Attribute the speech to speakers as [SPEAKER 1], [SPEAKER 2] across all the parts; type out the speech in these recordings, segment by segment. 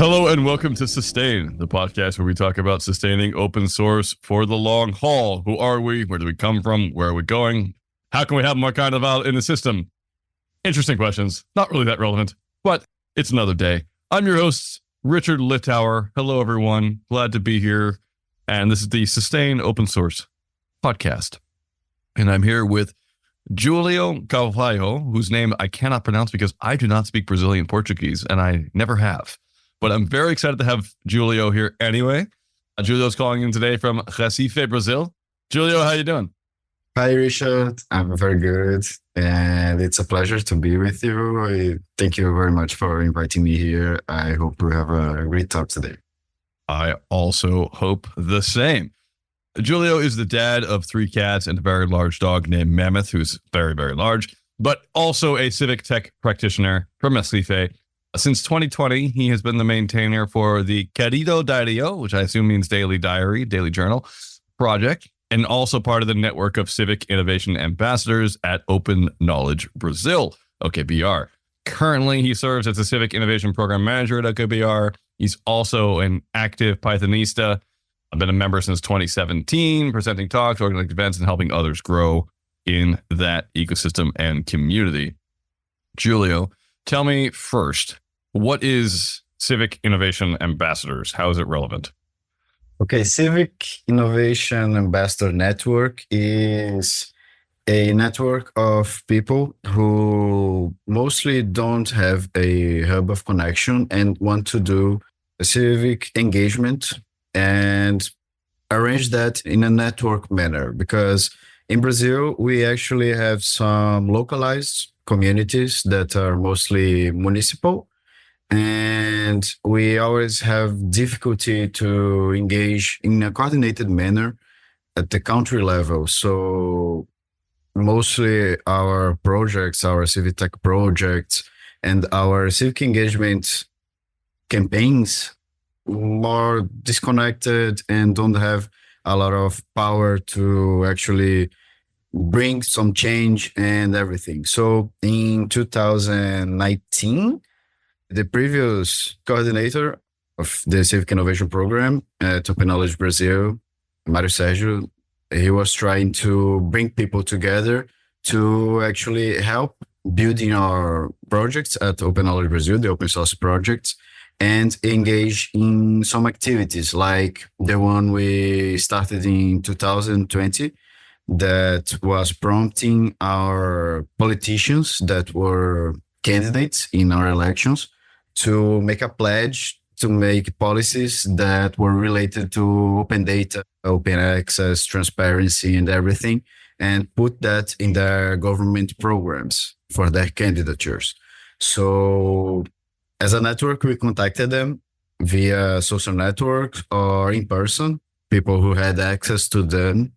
[SPEAKER 1] Hello and welcome to Sustain, the podcast where we talk about sustaining open source for the long haul. Who are we? Where do we come from? Where are we going? How can we have more carnival in the system? Interesting questions. Not really that relevant, but it's another day. I'm your host, Richard Littauer. Hello, everyone. Glad to be here. And this is the Sustain Open Source podcast. And I'm here with Giulio Carvalho, whose name I cannot pronounce because I do not speak Brazilian Portuguese, and I never have. But I'm very excited to have Giulio here anyway. Giulio's calling in today from Recife, Brazil. Giulio, how you doing?
[SPEAKER 2] Hi, Richard. I'm very good. And it's a pleasure to be with you. Thank you very much for inviting me here. I hope we have a great talk today.
[SPEAKER 1] I also hope the same. Giulio is the dad of 3 cats and a very large dog named Mammoth, who's very, very large, but also a civic tech practitioner from Recife. Since 2020, he has been the maintainer for the Querido Diário, which I assume means daily diary, daily journal project, and also part of the network of Civic Innovation Ambassadors at Open Knowledge Brazil, OKBR. Currently, he serves as the Civic Innovation Program Manager at OKBR. He's also an active Pythonista. I've been a member since 2017, presenting talks, organizing events, and helping others grow in that ecosystem and community. Giulio, tell me first, what is Civic Innovation Ambassadors? How is it relevant?
[SPEAKER 2] Okay, Civic Innovation Ambassador Network is a network of people who mostly don't have a hub of connection and want to do a civic engagement and arrange that in a network manner. Because in Brazil, we actually have some localized communities that are mostly municipal, and we always have difficulty to engage in a coordinated manner at the country level. So mostly our projects, our civic tech projects, and our civic engagement campaigns more disconnected and don't have a lot of power to actually bring some change and everything. So in 2019, the previous coordinator of the Civic Innovation Program at Open Knowledge Brazil, Mário Sérgio, he was trying to bring people together to actually help building our projects at Open Knowledge Brazil, the open source projects, and engage in some activities like the one we started in 2020 that was prompting our politicians that were candidates in our elections to make a pledge to make policies that were related to open data, open access, transparency, and everything, and put that in their government programs for their candidatures. So as a network, we contacted them via social networks or in person, people who had access to them,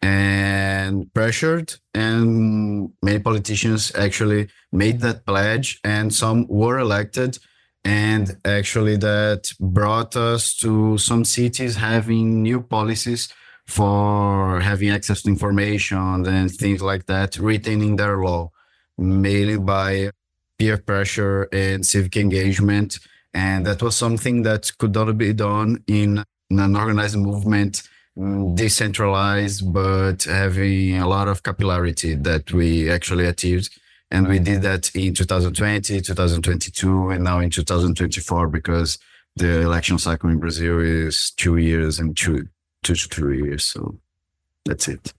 [SPEAKER 2] and pressured, and many politicians actually made that pledge, and some were elected, and actually that brought us to some cities having new policies for having access to information and things like that written in their law, mainly by peer pressure and civic engagement. And that was something that could not be done in an organized movement, decentralized, but having a lot of capillarity that we actually achieved. And we did that in 2020, 2022, and now in 2024, because the election cycle in Brazil is 2 years and two to 3 years. So that's it.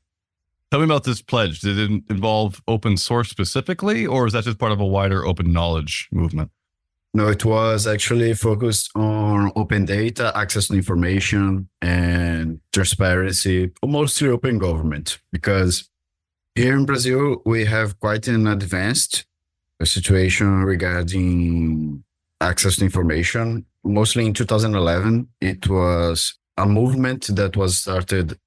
[SPEAKER 1] Tell me about this pledge. Did it involve open source specifically, or is that just part of a wider open knowledge movement?
[SPEAKER 2] No, it was actually focused on open data, access to information, and transparency, mostly open government. Because here in Brazil, we have quite an advanced situation regarding access to information. Mostly in 2011, it was a movement that was started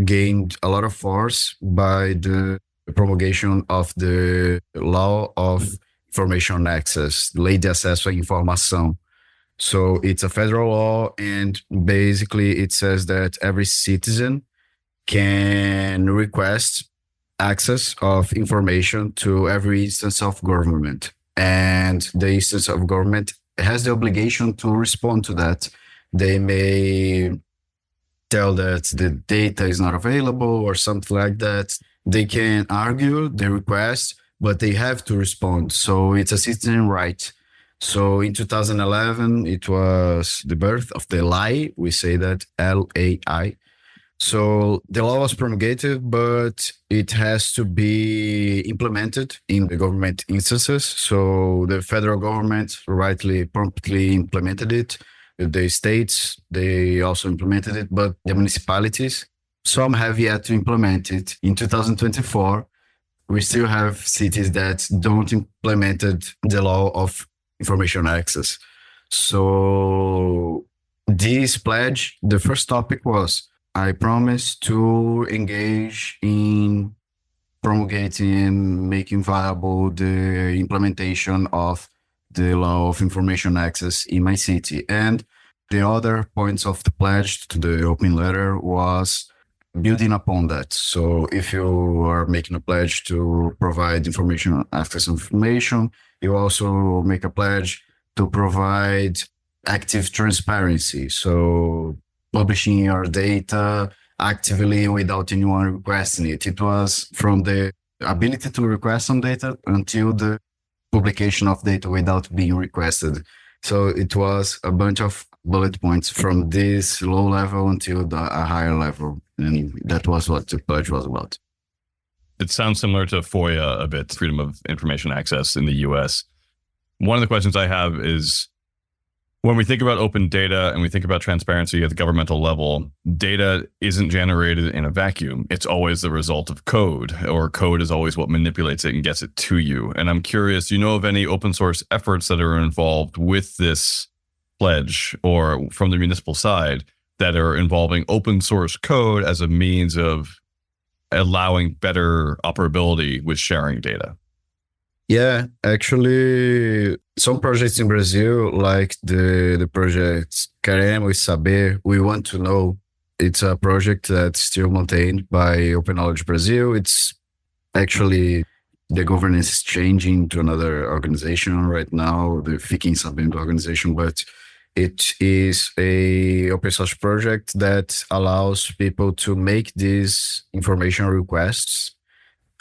[SPEAKER 2] gained a lot of force by the promulgation of the law of information access, Lei de Acesso à Informação. So it's a federal law, and basically it says that every citizen can request access of information to every instance of government. and the instance of government has the obligation to respond to that. They may tell that the data is not available or something like that. They can argue the request, but they have to respond. So it's a citizen right. So in 2011, it was the birth of the LAI. We say that LAI. So the law was promulgated, but it has to be implemented in the government instances. So the federal government promptly implemented it. The states, they also implemented it, but the municipalities, some have yet to implement it. In 2024, we still have cities that don't implemented the law of information access. So this pledge, the first topic was, I promise to engage in promulgating and making viable the implementation of the law of information access in my city. And the other points of the pledge to the open letter was building upon that. So if you are making a pledge to provide information access information, you also make a pledge to provide active transparency. So publishing your data actively without anyone requesting it. It was from the ability to request some data until the publication of data without being requested. So it was a bunch of bullet points from this low level until a higher level. And that was what the pledge was about.
[SPEAKER 1] It sounds similar to FOIA a bit, Freedom of Information Access in the US. One of the questions I have is, when we think about open data and we think about transparency at the governmental level, data isn't generated in a vacuum. It's always the result of code, or code is always what manipulates it and gets it to you. And I'm curious, do you know of any open source efforts that are involved with this pledge or from the municipal side that are involving open source code as a means of allowing better operability with sharing data?
[SPEAKER 2] Yeah, actually, some projects in Brazil, like the project Queremos Saber, We Want to Know, it's a project that's still maintained by Open Knowledge Brazil. It's actually, the governance is changing to another organization right now, the Fiquem Sabendo organization, but it is a open source project that allows people to make these information requests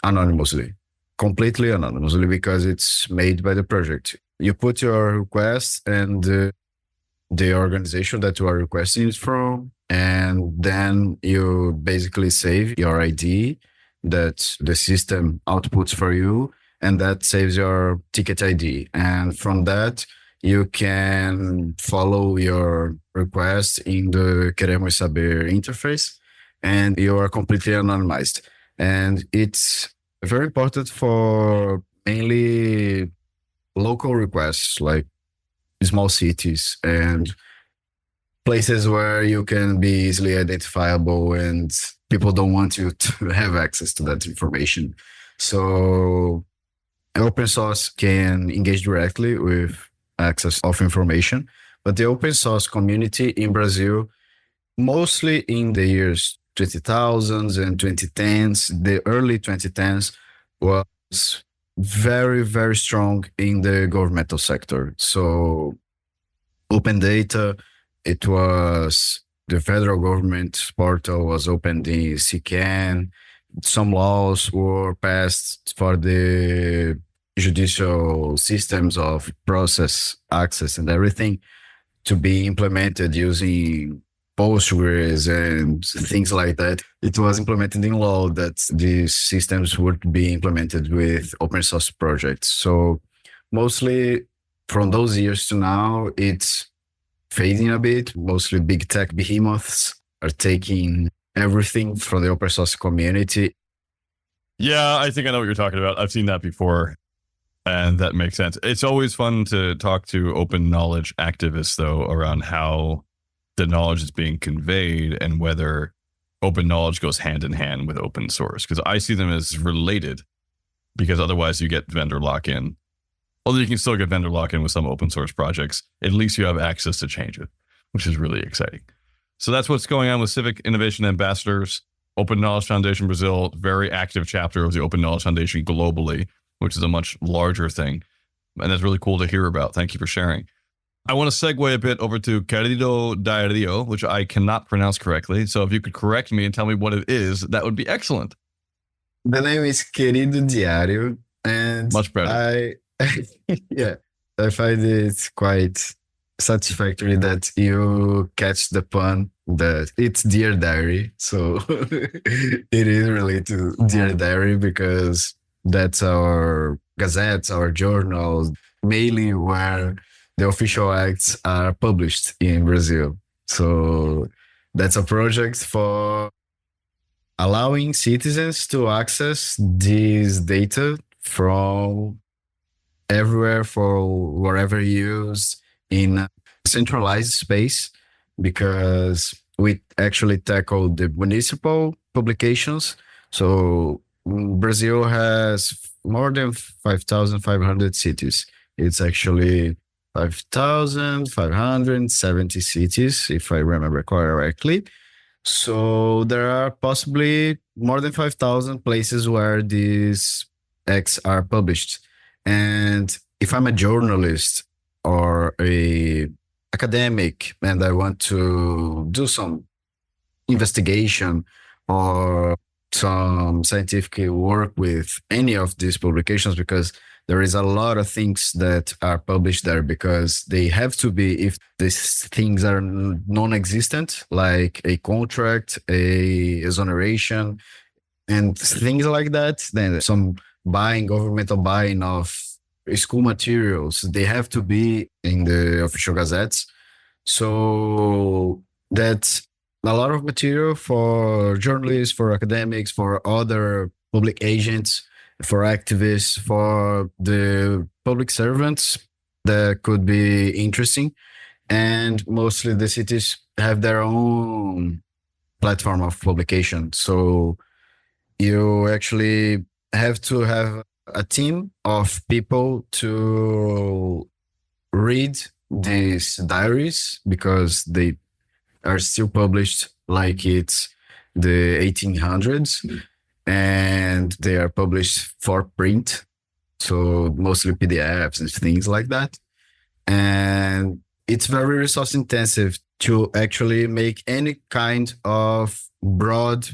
[SPEAKER 2] anonymously. Completely anonymously, because it's made by the project. You put your request and the organization that you are requesting it from, and then you basically save your ID that the system outputs for you, and that saves your ticket ID. And from that, you can follow your request in the Queremos Saber interface, and you are completely anonymized. And it's very important for mainly local requests, like small cities and places where you can be easily identifiable and people don't want you to have access to that information. So open source can engage directly with access of information, but the open source community in Brazil, mostly in the years 2000s and 2010s, the early 2010s, was very, very strong in the governmental sector. So open data, it was the federal government portal was opened in CCAN. Some laws were passed for the judicial systems of process access and everything to be implemented using Postgres and things like that. It was implemented in law that these systems would be implemented with open source projects. So mostly from those years to now, it's fading a bit. Mostly big tech behemoths are taking everything from the open source community.
[SPEAKER 1] Yeah, I think I know what you're talking about. I've seen that before, and that makes sense. It's always fun to talk to open knowledge activists, though, around how the knowledge is being conveyed and whether open knowledge goes hand in hand with open source, because I see them as related, because otherwise you get vendor lock-in. Although you can still get vendor lock-in with some open source projects, at least you have access to change it, which is really exciting. So that's what's going on with Civic Innovation Ambassadors. Open Knowledge Foundation Brazil, very active chapter of the Open Knowledge Foundation globally, which is a much larger thing. And that's really cool to hear about. Thank you for sharing. I want to segue a bit over to Querido Diário, which I cannot pronounce correctly. So if you could correct me and tell me what it is, that would be excellent.
[SPEAKER 2] The name is Querido Diário, and
[SPEAKER 1] Much better.
[SPEAKER 2] yeah, I find it quite satisfactory that you catch the pun that it's Dear Diary. So it is related to Dear Diary because that's our gazettes, our journals, mainly where the official acts are published in Brazil. So that's a project for allowing citizens to access this data from everywhere for whatever use in a centralized space, because we actually tackle the municipal publications. So Brazil has more than 5,500 cities. It's actually 5,570 cities, if I remember correctly. So there are possibly more than 5,000 places where these acts are published. And if I'm a journalist or a academic and I want to do some investigation or some scientific work with any of these publications, because there is a lot of things that are published there because they have to be, if these things are non-existent, like a contract, a exoneration, and things like that, then some governmental buying of school materials, they have to be in the official gazettes. So that's a lot of material for journalists, for academics, for other public agents, for activists, for the public servants that could be interesting. And mostly the cities have their own platform of publication. So you actually have to have a team of people to read these diaries because they are still published like it's the 1800s, and they are published for print, so mostly PDFs and things like that. And it's very resource intensive to actually make any kind of broad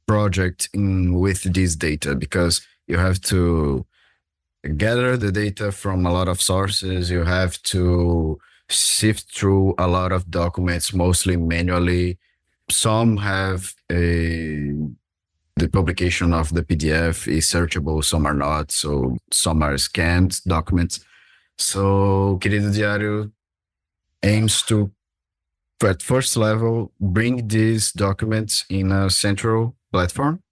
[SPEAKER 2] project with this data, because you have to gather the data from a lot of sources. You have to sift through a lot of documents, mostly manually. Some have the publication of the PDF is searchable, some are not. So some are scanned documents. So Querido Diário aims to, at first level, bring these documents in a central platform,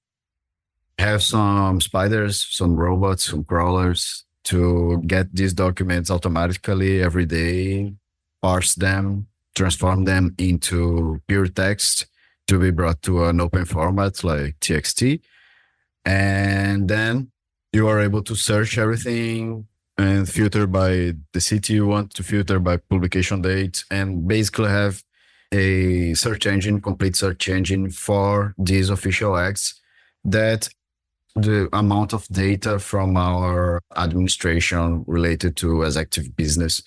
[SPEAKER 2] have some spiders, some robots, some crawlers to get these documents automatically every day, parse them, transform them into pure text to be brought to an open format like TXT. And then you are able to search everything and filter by the city you want to filter, by publication date, and basically have a search engine, complete search engine for these official acts, that the amount of data from our administration related to as active business.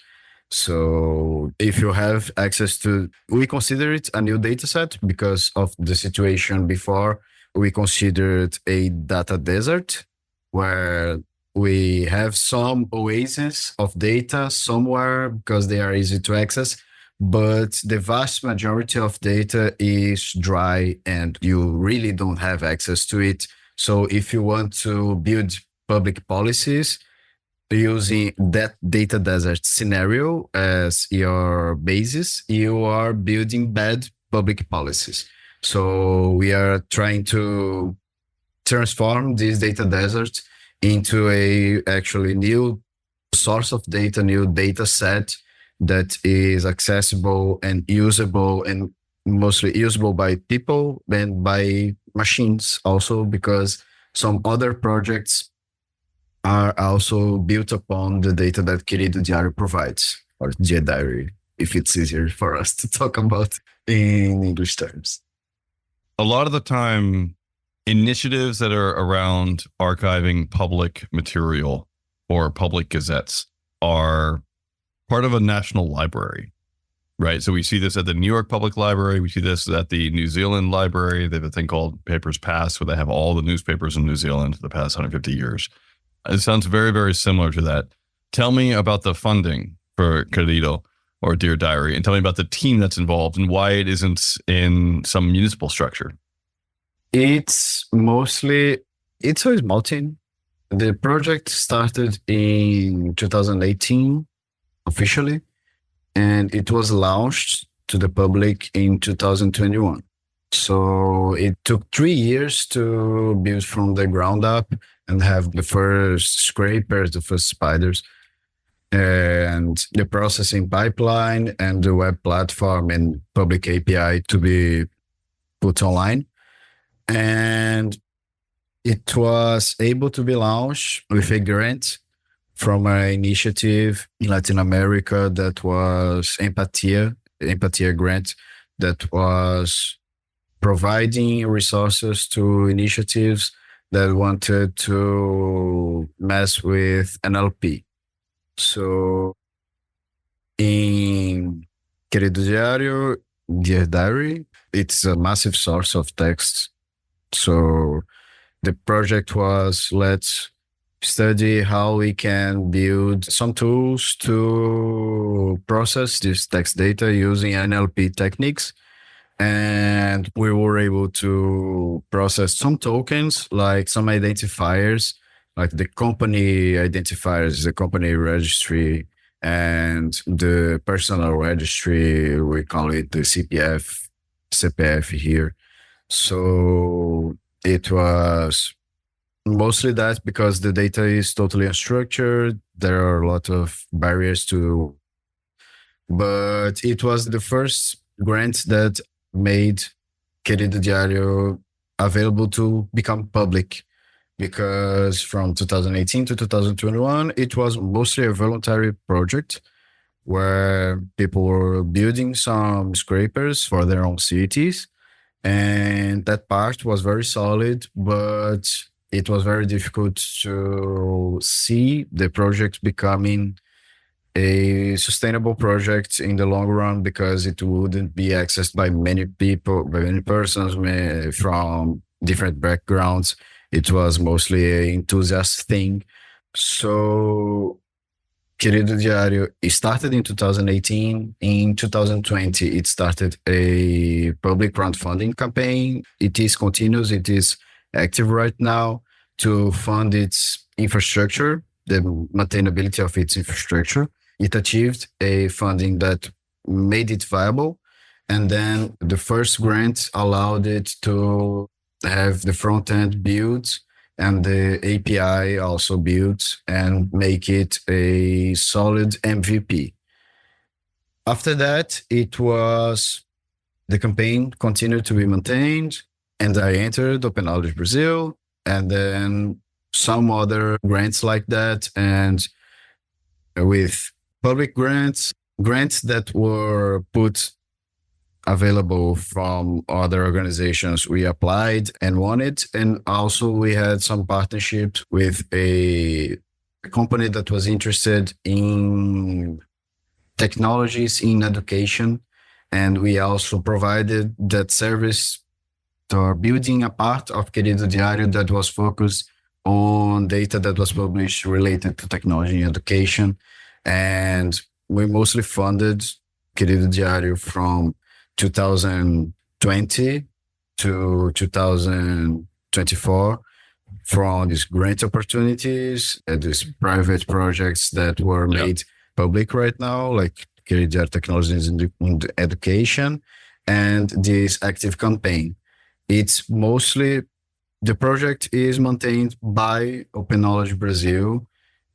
[SPEAKER 2] So if you have access to, we consider it a new data set because of the situation before. We consider it a data desert where we have some oases of data somewhere because they are easy to access, but the vast majority of data is dry and you really don't have access to it. So if you want to build public policies using that data desert scenario as your basis, you are building bad public policies. So we are trying to transform this data desert into a actually new source of data, new data set that is accessible and usable, and mostly usable by people and by machines also, because some other projects are also built upon the data that Querido Diário provides, or Dear Diary, if it's easier for us to talk about in English terms.
[SPEAKER 1] A lot of the time, initiatives that are around archiving public material or public gazettes are part of a national library, right? So we see this at the New York Public Library. We see this at the New Zealand Library. They have a thing called Papers Pass, where they have all the newspapers in New Zealand for the past 150 years. It sounds very, very similar to that. Tell me about the funding for Querido or Dear Diary, and tell me about the team that's involved and why it isn't in some municipal structure.
[SPEAKER 2] It's a small team. The project started in 2018 officially, and it was launched to the public in 2021. So it took 3 years to build from the ground up and have the first scrapers, the first spiders, and the processing pipeline and the web platform and public API to be put online. And it was able to be launched with a grant from an initiative in Latin America that was Empatia grant, that was providing resources to initiatives that wanted to mess with NLP. So in Querido Diário, Dear Diary, it's a massive source of text. So the project was, let's study how we can build some tools to process this text data using NLP techniques. And we were able to process some tokens, like some identifiers, like the company identifiers, the company registry, and the personal registry. We call it the CPF here. So it was mostly that, because the data is totally unstructured. There are a lot of barriers to, but it was the first grant that made Querido Diário available to become public, because from 2018 to 2021, it was mostly a voluntary project where people were building some scrapers for their own cities. And that part was very solid, but it was very difficult to see the project becoming a sustainable project in the long run, because it wouldn't be accessed by many people, by many persons from different backgrounds. It was mostly an enthusiast thing. So Querido Diário, it started in 2018. In 2020, it started a public crowdfunding campaign. It is continuous. It is active right now to fund its infrastructure, the maintainability of its infrastructure. It achieved a funding that made it viable. And then the first grant allowed it to have the front end built and the API also built and make it a solid MVP. After that, the campaign continued to be maintained, and I entered Open Knowledge Brazil, and then some other grants like that. And with public grants that were put available from other organizations, we applied and won it. And also we had some partnerships with a company that was interested in technologies in education. And we also provided that service to building a part of Querido Diário that was focused on data that was published related to technology in education. And we mostly funded Querido Diário from 2020 to 2024 from these grant opportunities and these private projects that were made public right now, like Querido Diário Technologies in the Education, and this active campaign. It's mostly, the project is maintained by Open Knowledge Brazil,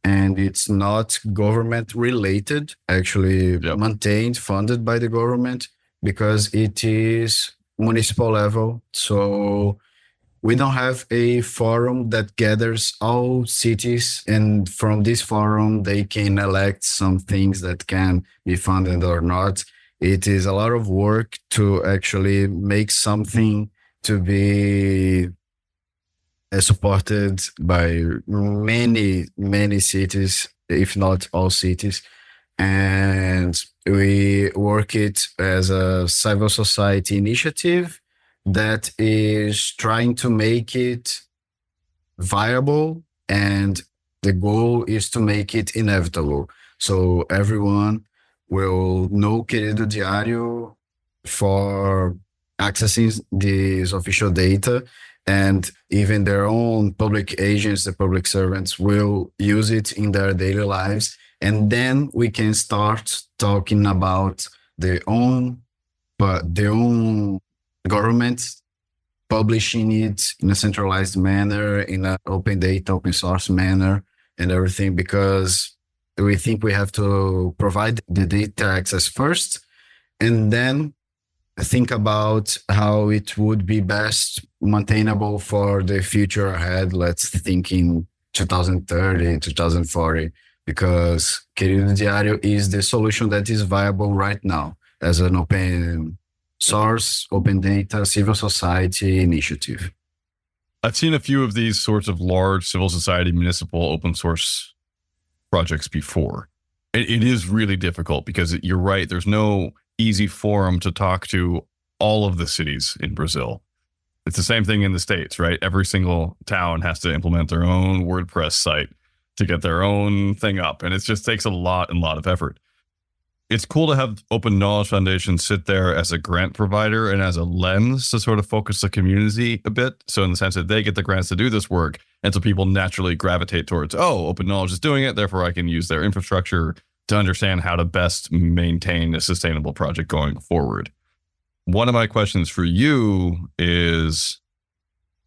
[SPEAKER 2] and it's not government related, actually maintained, funded by the government, because it is municipal level. So we don't have a forum that gathers all cities, and from this forum, they can elect some things that can be funded or not. It is a lot of work to actually make something to be supported by many, many cities if not all cities. And we work it as a civil society initiative that is trying to make it viable, and the goal is to make it inevitable. So everyone will know Querido Diário for accessing this official data, and even their own public agents, the public servants, will use it in their daily lives. And then we can start talking about their own government publishing it in a centralized manner, in an open data, open source manner, and everything, because we think we have to provide the data access first, and then think about how it would be best maintainable for the future ahead. Let's think in 2030, 2040, because Querido Diário is the solution that is viable right now as an open source, open data, civil society initiative.
[SPEAKER 1] I've seen a few of these sorts of large civil society, municipal open source projects before. It is really difficult because you're right. There's no easy forum to talk to all of the cities in Brazil. It's the same thing in the States, right? Every single town has to implement their own WordPress site to get their own thing up. And it just takes a lot of effort. It's cool to have Open Knowledge Foundation sit there as a grant provider and as a lens to sort of focus the community a bit. So in the sense that they get the grants to do this work. And so people naturally gravitate towards, oh, Open Knowledge is doing it. Therefore, I can use their infrastructure to understand how to best maintain a sustainable project going forward. One of my questions for you is,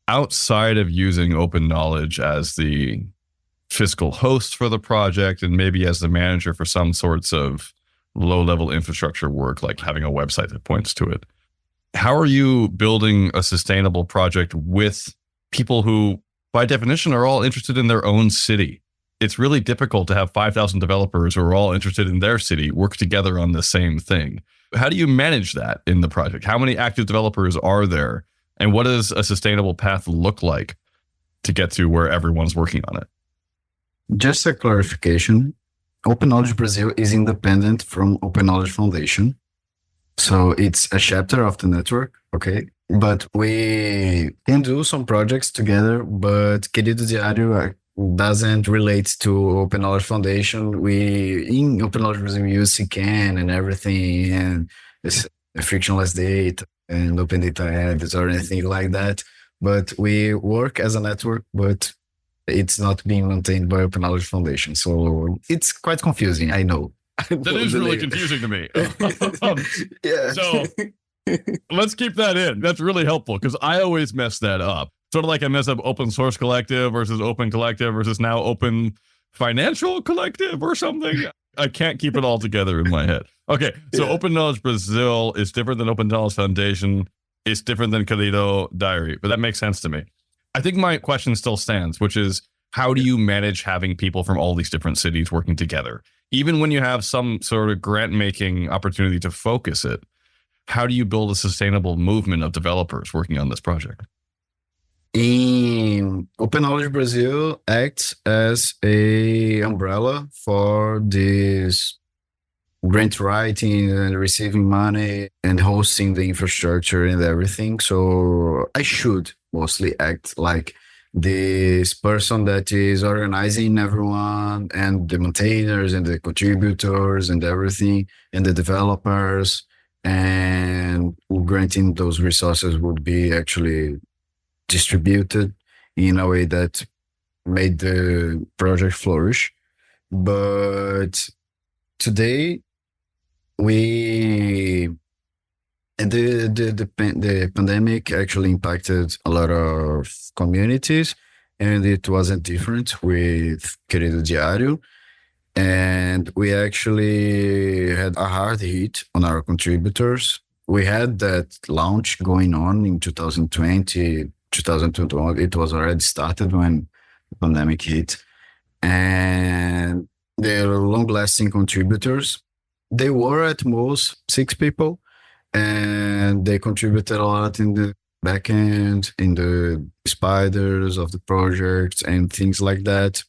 [SPEAKER 1] outside of using Open Knowledge as the fiscal host for the project and maybe as the manager for some sorts of low-level infrastructure work, like having a website that points to it, how are you building a sustainable project with people who, by definition, are all interested in their own city? It's really difficult to have 5,000 developers who are all interested in their city work together on the same thing. How do you manage that in the project? How many active developers are there? And what does a sustainable path look like to get to where everyone's working on it?
[SPEAKER 2] Just a clarification. Open Knowledge Brazil is independent from Open Knowledge Foundation. So it's a chapter of the network, okay? But we can do some projects together, but Querido Diário doesn't relate to Open Knowledge Foundation. We, in Open Knowledge Brazil, we use CCAN and everything, and it's frictionless data and open data ads or anything like that. But we work as a network, but it's not being maintained by Open Knowledge Foundation. So it's quite confusing, I know.
[SPEAKER 1] That is really confusing to me.
[SPEAKER 2] Yeah.
[SPEAKER 1] So let's keep that in. That's really helpful because I always mess that up. Sort of like I mess up Open Source Collective versus Open Collective versus now Open Financial Collective or something. I can't keep it all together in my head. Okay, so yeah. Open Knowledge Brazil is different than Open Knowledge Foundation. It's different than Querido Diário, but that makes sense to me. I think my question still stands, which is, how do you manage having people from all these different cities working together? Even when you have some sort of grant-making opportunity to focus it, how do you build a sustainable movement of developers working on this project?
[SPEAKER 2] In Open Knowledge Brazil acts as a umbrella for this grant writing and receiving money and hosting the infrastructure and everything. So I should mostly act like this person that is organizing everyone and the maintainers and the contributors and everything and the developers, and granting those resources would be actually distributed in a way that made the project flourish. But today the pandemic actually impacted a lot of communities, and it wasn't different with Querido Diário. And we actually had a hard hit on our contributors. We had that launch going on in 2020, 2021. It was already started when the pandemic hit. And the long-lasting contributors, they were at most 6 people, and they contributed a lot in the backend, in the spiders of the project and things like that.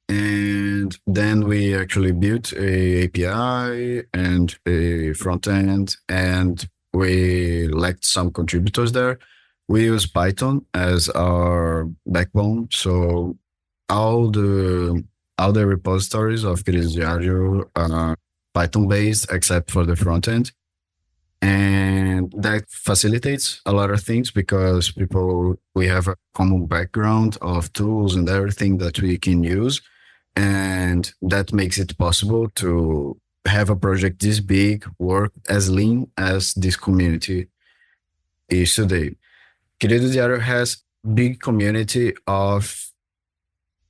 [SPEAKER 2] And And then we actually built a API and a front end, and we lacked some contributors there. We use Python as our backbone. So all the repositories of Querido Diário are Python based except for the front end. And that facilitates a lot of things because we have a common background of tools and everything that we can use. And that makes it possible to have a project this big work as lean as this community is today. Querido Diário has big community of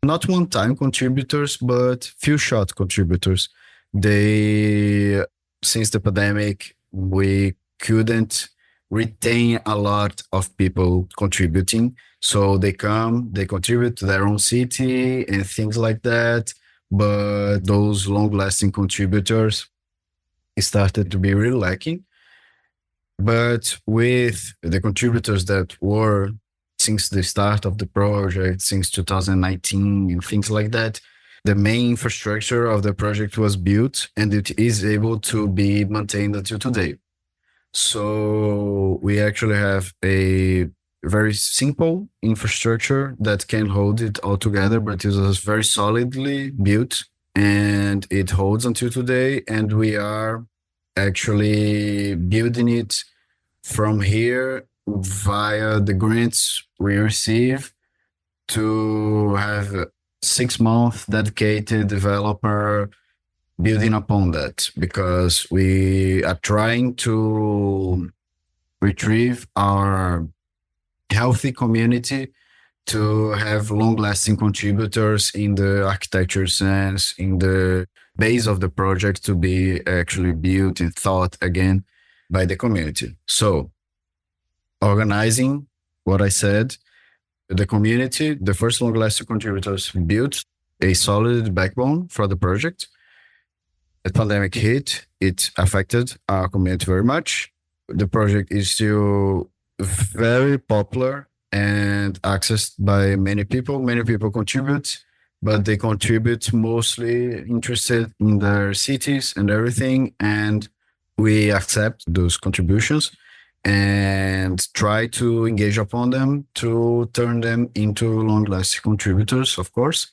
[SPEAKER 2] not one-time contributors, but few-shot contributors. Since the pandemic, we couldn't retain a lot of people contributing. So they come, they contribute to their own city and things like that. But those long-lasting contributors started to be really lacking. But with the contributors that were since the start of the project, since 2019 and things like that, the main infrastructure of the project was built and it is able to be maintained until today. So we actually have a very simple infrastructure that can hold it all together, but it was very solidly built and it holds until today. And we are actually building it from here via the grants we receive to have a 6-month dedicated developer building upon that, because we are trying to retrieve our healthy community to have long-lasting contributors in the architecture sense, in the base of the project to be actually built and thought again by the community. So organizing what I said, the community, the first long-lasting contributors built a solid backbone for the project. The pandemic hit, it affected our community very much. The project is still very popular and accessed by many people. Many people contribute, but they contribute mostly interested in their cities and everything. And we accept those contributions and try to engage upon them to turn them into long-lasting contributors, of course.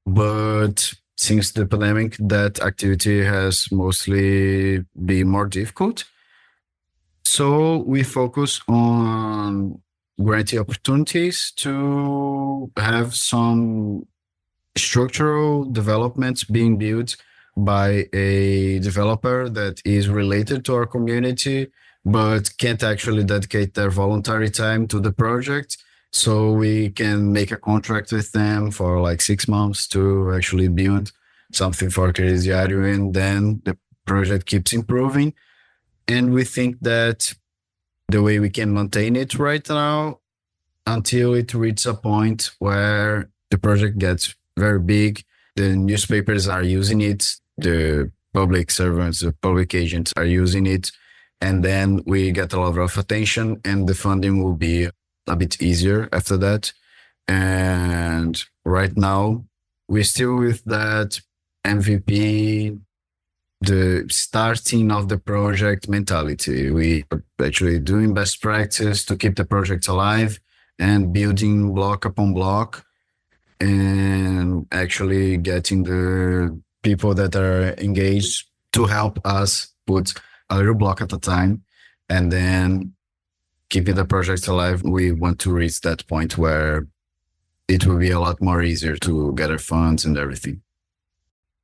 [SPEAKER 2] But since the pandemic, that activity has mostly been more difficult. So we focus on granting opportunities to have some structural developments being built by a developer that is related to our community, but can't actually dedicate their voluntary time to the project. So we can make a contract with them for like 6 months to actually build something for Querido Diário, and then the project keeps improving. And we think that the way we can maintain it right now until it reaches a point where the project gets very big, the newspapers are using it, the public servants, the public agents are using it, and then we get a lot of attention and the funding will be a bit easier after that. And right now, we're still with that MVP, the starting of the project mentality. We are actually doing best practice to keep the project alive and building block upon block and actually getting the people that are engaged to help us put a little block at a time and then keeping the project alive. We want to reach that point where it will be a lot more easier to gather funds and everything.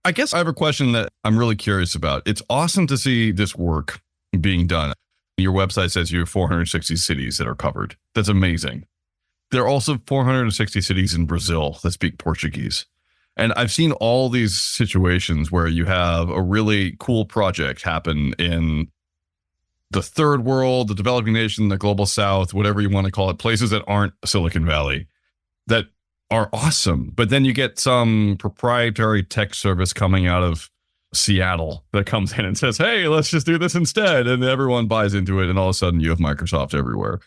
[SPEAKER 1] I guess I have a question that I'm really curious about. It's awesome to see this work being done. Your website says you have 460 cities that are covered. That's amazing. There are also 460 cities in Brazil that speak Portuguese. And I've seen all these situations where you have a really cool project happen in the third world, the developing nation, the global south, whatever you want to call it, places that aren't Silicon Valley, that are awesome. But then you get some proprietary tech service coming out of Seattle that comes in and says, hey, let's just do this instead. And everyone buys into it. And all of a sudden you have Microsoft everywhere.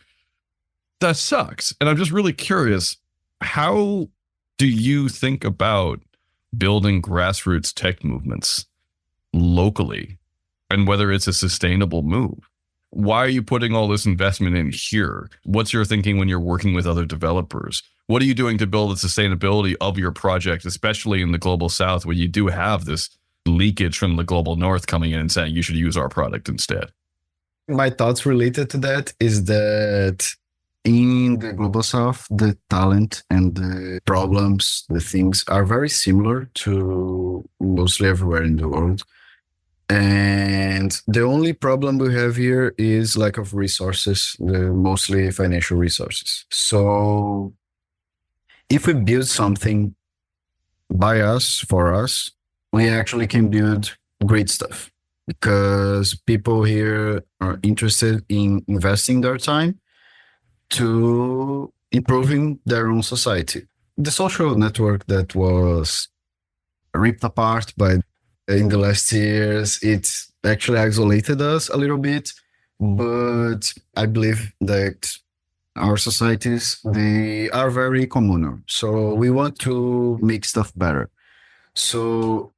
[SPEAKER 1] That sucks. And I'm just really curious, how do you think about building grassroots tech movements locally and whether it's a sustainable move. Why are you putting all this investment in here? What's your thinking when you're working with other developers? What are you doing to build the sustainability of your project, especially in the global south, where you do have this leakage from the global north coming in and saying you should use our product instead?
[SPEAKER 2] My thoughts related to that is that in the global south, the talent and the problems, the things are very similar to mostly everywhere in the world. And the only problem we have here is lack of resources, mostly financial resources. So if we build something by us, for us, we actually can build great stuff because people here are interested in investing their time to improving their own society. The social network that was ripped apart in the last years, it actually isolated us a little bit, but I believe that our societies, they are very communal. So we want to make stuff better. So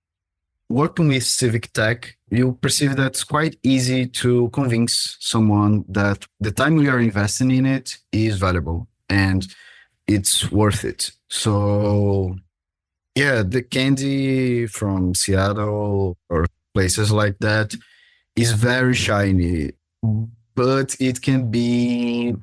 [SPEAKER 2] working with civic tech, you perceive that it's quite easy to convince someone that the time we are investing in it is valuable and it's worth it. So yeah, the candy from Seattle or places like that is very shiny, but it can be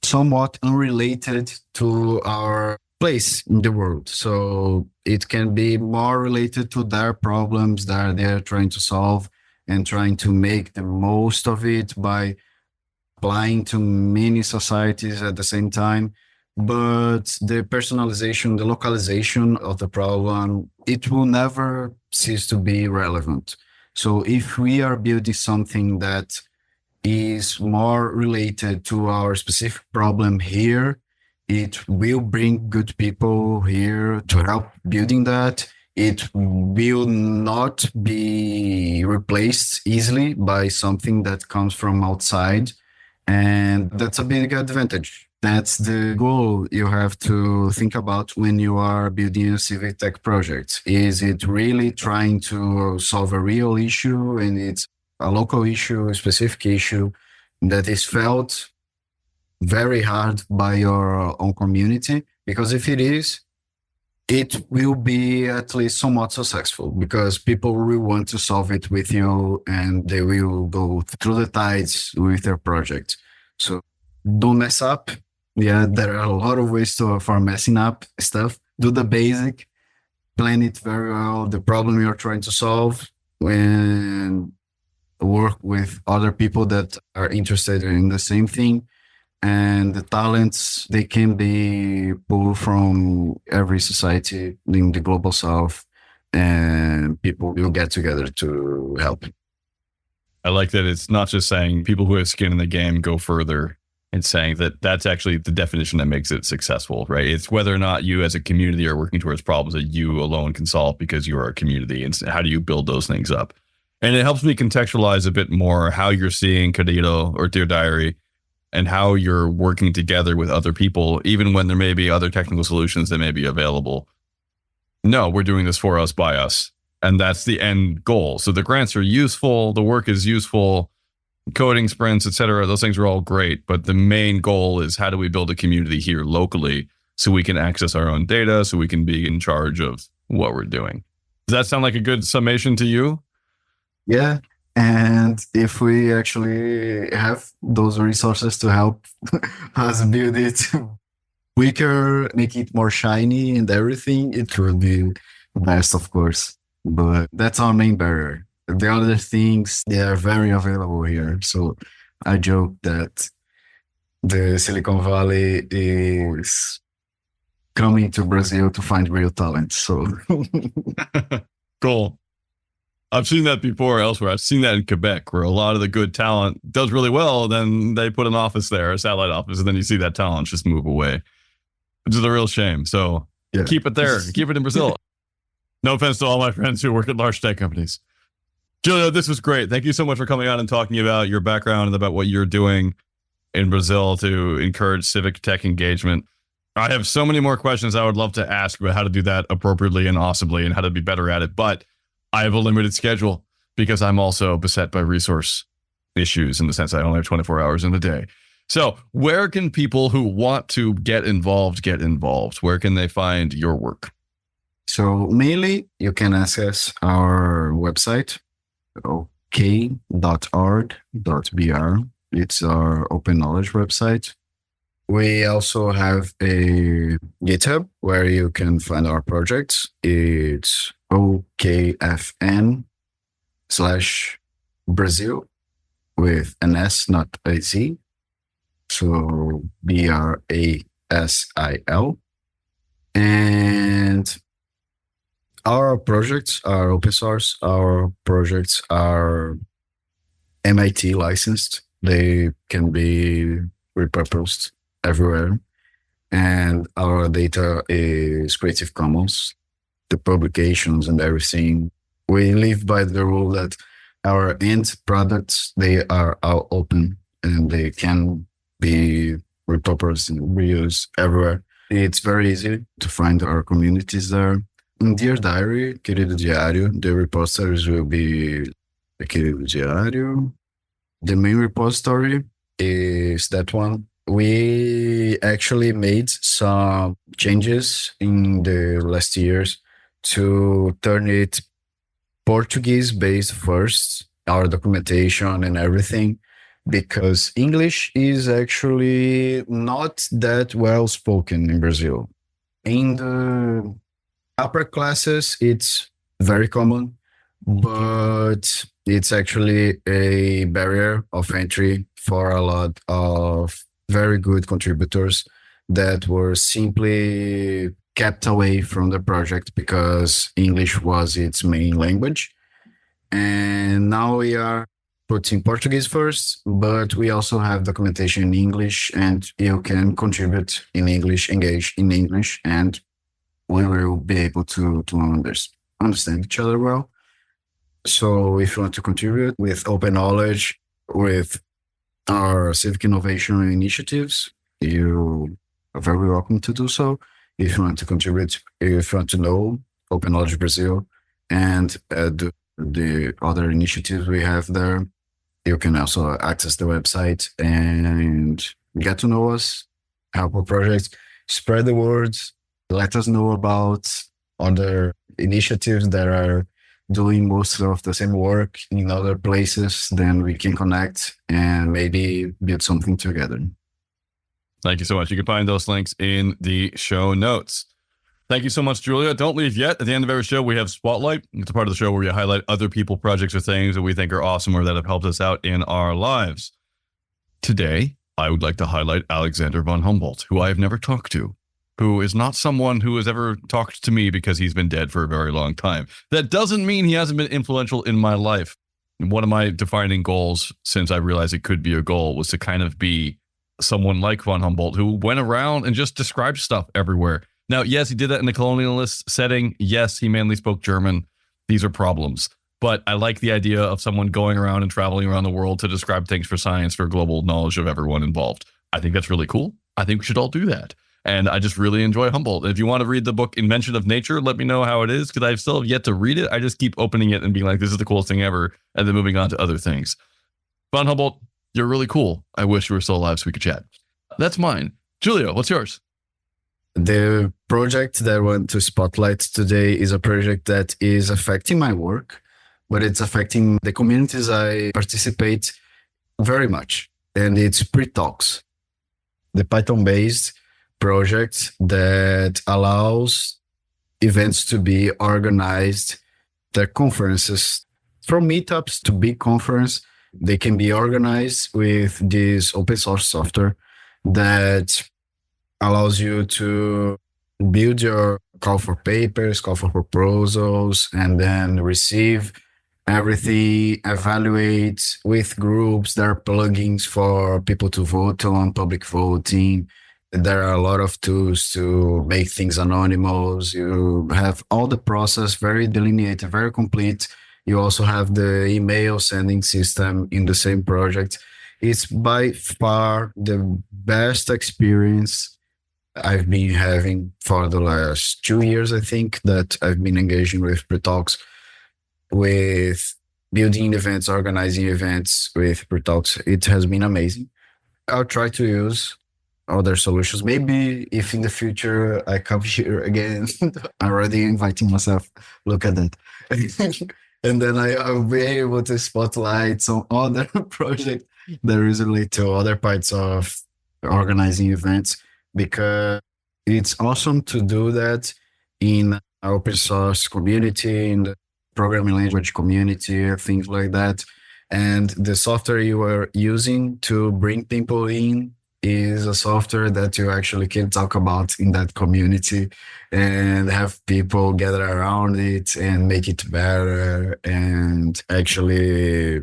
[SPEAKER 2] somewhat unrelated to our place in the world. So it can be more related to their problems that they're trying to solve and trying to make the most of it by applying to many societies at the same time. But the personalization, the localization of the problem, it will never cease to be relevant. So if we are building something that is more related to our specific problem here, it will bring good people here to help building that. It will not be replaced easily by something that comes from outside. And that's a big advantage. That's the goal you have to think about when you are building a civic tech project. Is it really trying to solve a real issue and it's a local issue, a specific issue that is felt very hard by your own community? Because if it is, it will be at least somewhat successful because people will want to solve it with you and they will go through the tides with their project. So don't mess up. Yeah, there are a lot of ways for messing up stuff. Do the basic, plan it very well, the problem you're trying to solve, and work with other people that are interested in the same thing. And the talents, they can be pulled from every society in the global south, and people will get together to help.
[SPEAKER 1] I like that it's not just saying people who have skin in the game go further and saying that that's actually the definition that makes it successful, right? It's whether or not you as a community are working towards problems that you alone can solve because you are a community, and how do you build those things up? And it helps me contextualize a bit more how you're seeing Querido or Dear Diary and how you're working together with other people, even when there may be other technical solutions that may be available. No, we're doing this for us, by us. And that's the end goal. So the grants are useful, the work is useful, coding sprints, et cetera. Those things are all great. But the main goal is how do we build a community here locally so we can access our own data, so we can be in charge of what we're doing. Does that sound like a good summation to you?
[SPEAKER 2] Yeah. And if we actually have those resources to help us build it quicker, make it more shiny and everything, it would be best, of course. But that's our main barrier. The other things, they are very available here. So I joke that the Silicon Valley is coming to Brazil to find real talent. So
[SPEAKER 1] cool. I've seen that before elsewhere. I've seen that in Quebec, where a lot of the good talent does really well. Then they put an office there, a satellite office, and then you see that talent just move away, which is a real shame. So keep it there. Keep it in Brazil. No offense to all my friends who work at large tech companies. Giulio, this was great. Thank you so much for coming on and talking about your background and about what you're doing in Brazil to encourage civic tech engagement. I have so many more questions I would love to ask about how to do that appropriately and awesomely and how to be better at it. But I have a limited schedule because I'm also beset by resource issues in the sense I only have 24 hours in the day. So where can people who want to get involved? Where can they find your work?
[SPEAKER 2] So mainly you can access our website, ok.art.br. It's our open knowledge website. We also have a GitHub where you can find our projects. It's okfn/Brazil with an S, not a Z. So BRASIL. And our projects are open source. Our projects are MIT licensed. They can be repurposed everywhere. And our data is Creative Commons, the publications and everything. We live by the rule that our end products, they are all open and they can be repurposed and reused everywhere. It's very easy to find our communities there. In Dear Diary, Querido Diário, the repositories will be the Querido Diário. The main repository is that one. We actually made some changes in the last years to turn it Portuguese-based first, our documentation and everything, because English is actually not that well spoken in Brazil. In the upper classes, it's very common, but it's actually a barrier of entry for a lot of very good contributors that were simply kept away from the project because English was its main language. And now we are putting Portuguese first, but we also have documentation in English, and you can contribute in English, engage in English, and we will be able to understand each other well. So if you want to contribute with open knowledge, with our civic innovation initiatives, you are very welcome to do so. If you want to contribute, if you want to know Open Knowledge Brazil and the other initiatives we have there, you can also access the website and get to know us, help our projects, spread the words, let us know about other initiatives that are doing most of the same work in other places. Then we can connect and maybe build something together.
[SPEAKER 1] Thank you so much. You can find those links in the show notes. Thank you so much, Giulio. Don't leave yet. At the end of every show, we have Spotlight. It's a part of the show where we highlight other people, projects, or things that we think are awesome or that have helped us out in our lives. Today, I would like to highlight Alexander von Humboldt, who I have never talked to, who is not someone who has ever talked to me because he's been dead for a very long time. That doesn't mean he hasn't been influential in my life. One of my defining goals, since I realized it could be a goal, was to kind of be someone like von Humboldt who went around and just described stuff everywhere. Now, yes, he did that in a colonialist setting. Yes, he mainly spoke German. These are problems. But I like the idea of someone going around and traveling around the world to describe things for science, for global knowledge of everyone involved. I think that's really cool. I think we should all do that. And I just really enjoy Humboldt. If you want to read the book Invention of Nature, let me know how it is, because I still have yet to read it. I just keep opening it and being like, this is the coolest thing ever, and then moving on to other things. Von Humboldt, you're really cool. I wish you were still alive so we could chat. That's mine. Giulio, what's yours?
[SPEAKER 2] The project that I want to spotlight today is a project that is affecting my work, but it's affecting the communities I participate very much. And it's Pre-Talks, the Python-based project that allows events to be organized. Their conferences, from meetups to big conference, they can be organized with this open source software that allows you to build your call for papers, call for proposals, and then receive everything, evaluate with groups. There are plugins for people to vote on, public voting. There are a lot of tools to make things anonymous. You have all the process very delineated, very complete. You also have the email sending system in the same project. It's by far the best experience I've been having for the last 2 years, I think, that I've been engaging with pre-talks, with building events, organizing events with pre-talks. It has been amazing. I'll try to use other solutions. Maybe if in the future I come here again, I'm already inviting myself. Look at that. And then I'll be able to spotlight some other project that is related to other parts of organizing events, because it's awesome to do that in open source community, in the programming language community, things like that. And the software you are using to bring people in is a software that you actually can talk about in that community and have people gather around it and make it better, and actually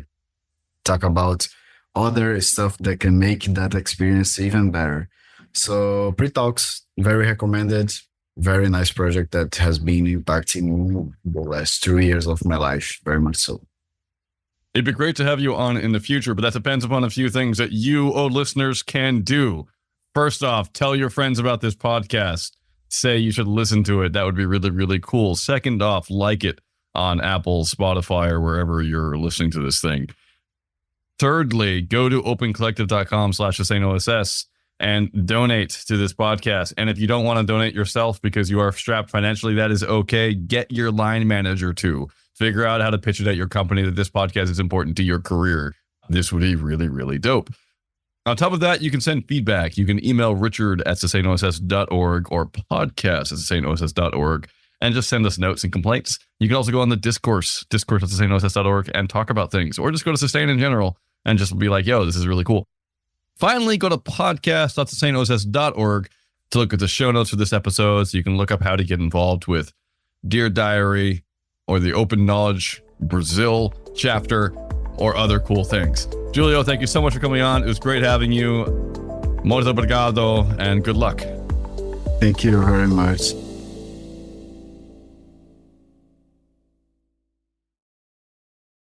[SPEAKER 2] talk about other stuff that can make that experience even better. So pre-talks, very recommended. Very nice project that has been impacting the last 2 years of my life, very much so.
[SPEAKER 1] It'd be great to have you on in the future, but that depends upon a few things that you, listeners, can do. First off, tell your friends about this podcast. Say you should listen to it. That would be really, really cool. Second off, like it on Apple, Spotify, or wherever you're listening to this thing. Thirdly, go to opencollective.com/TheSaneOSS and donate to this podcast. And if you don't want to donate yourself because you are strapped financially, that is okay. Get your line manager to figure out how to pitch it at your company that this podcast is important to your career. This would be really, really dope. On top of that, you can send feedback. You can email richard@thesaneoss.org or podcast@thesaneoss.org and just send us notes and complaints. You can also go on the discourse@thesaneoss.org and talk about things, or just go to Sustain in general and just be like, yo, this is really cool. Finally, go to podcast.thesaneoss.org to look at the show notes for this episode, so you can look up how to get involved with Dear Diary or the Open Knowledge Brazil chapter or other cool things. Giulio, thank you so much for coming on. It was great having you. Muito obrigado and good luck.
[SPEAKER 2] Thank you very much.